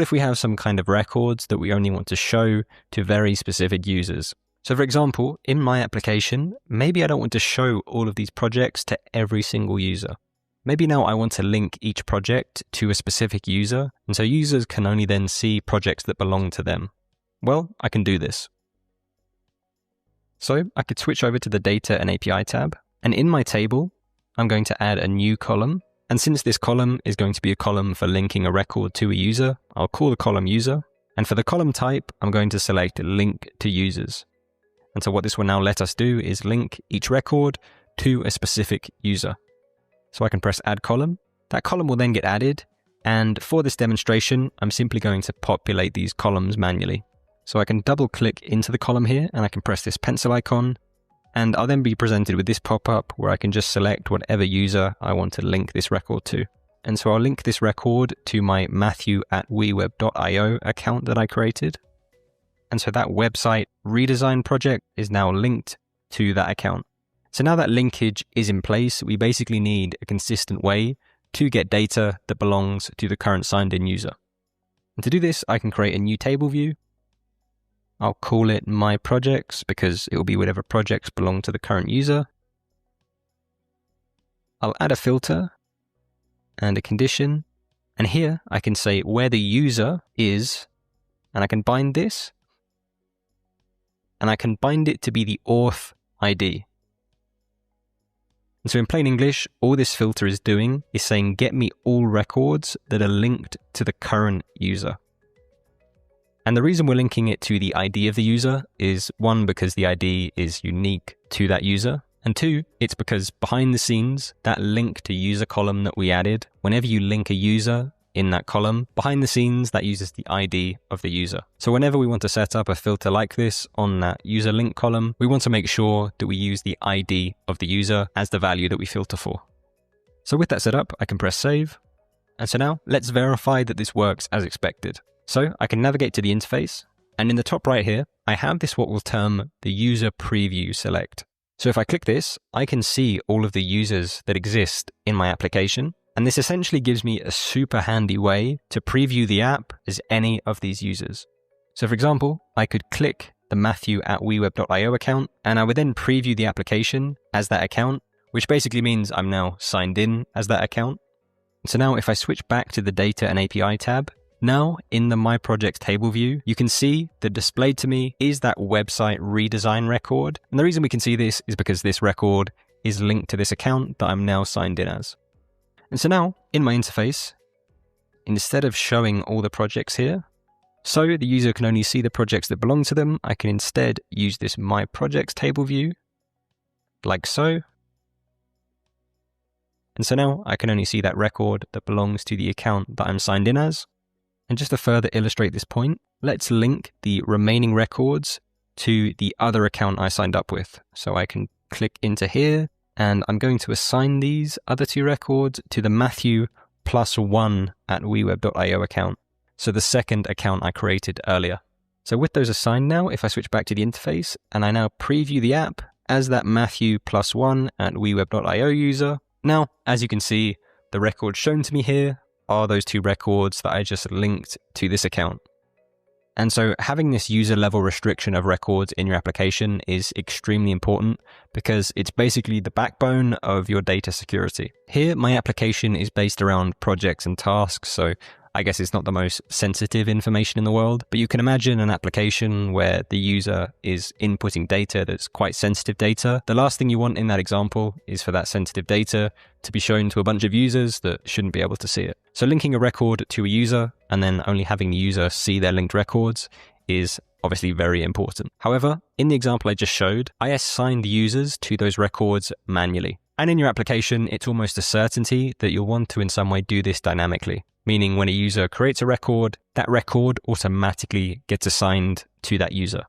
if we have some kind of records that we only want to show to very specific users? So for example, in my application, maybe I don't want to show all of these projects to every single user. Maybe now I want to link each project to a specific user, and so users can only then see projects that belong to them. Well, I can do this. So I could switch over to the Data and API tab, and in my table, I'm going to add a new column. And since this column is going to be a column for linking a record to a user, I'll call the column user. And for the column type, I'm going to select link to users. And so what this will now let us do is link each record to a specific user. So I can press add column. That column will then get added. And for this demonstration, I'm simply going to populate these columns manually. So I can double click into the column here and I can press this pencil icon. And I'll then be presented with this pop-up where I can just select whatever user I want to link this record to. And so I'll link this record to my Matthew@WeWeb.io account that I created. And so that website redesign project is now linked to that account. So now that linkage is in place, we basically need a consistent way to get data that belongs to the current signed in user. And to do this, I can create a new table view. I'll call it my projects because it will be whatever projects belong to the current user. I'll add a filter and a condition. And here I can say where the user is, and I can bind this. And I can bind it to be the auth ID. And so in plain English, all this filter is doing is saying, get me all records that are linked to the current user. And the reason we're linking it to the ID of the user is one, because the ID is unique to that user. And two, it's because behind the scenes, that link to user column that we added, whenever you link a user in that column, behind the scenes, that uses the ID of the user. So whenever we want to set up a filter like this on that user link column, we want to make sure that we use the ID of the user as the value that we filter for. So with that set up, I can press save. And so now let's verify that this works as expected. So I can navigate to the interface, and in the top right here, I have this what we'll term the user preview select. So if I click this, I can see all of the users that exist in my application. And this essentially gives me a super handy way to preview the app as any of these users. So for example, I could click the Matthew@WeWeb.io account, and I would then preview the application as that account, which basically means I'm now signed in as that account. So now if I switch back to the Data and API tab, now in the My Projects table view, you can see that displayed to me is that website redesign record. And the reason we can see this is because this record is linked to this account that I'm now signed in as. And so now, in my interface, instead of showing all the projects here, so the user can only see the projects that belong to them, I can instead use this My Projects table view, like so. And so now I can only see that record that belongs to the account that I'm signed in as. And just to further illustrate this point, let's link the remaining records to the other account I signed up with. So I can click into here, and I'm going to assign these other two records to the Matthew+1@WeWeb.io account. So the second account I created earlier. So with those assigned now, if I switch back to the interface and I now preview the app as that Matthew+1@WeWeb.io user, now, as you can see, the records shown to me here are those two records that I just linked to this account. And so having this user level restriction of records in your application is extremely important because it's basically the backbone of your data security. Here, my application is based around projects and tasks, so I guess it's not the most sensitive information in the world, but you can imagine an application where the user is inputting data that's quite sensitive data. The last thing you want in that example is for that sensitive data to be shown to a bunch of users that shouldn't be able to see it. So linking a record to a user and then only having the user see their linked records is obviously very important. However, in the example I just showed, I assigned users to those records manually. And in your application, it's almost a certainty that you'll want to in some way do this dynamically. Meaning when a user creates a record, that record automatically gets assigned to that user.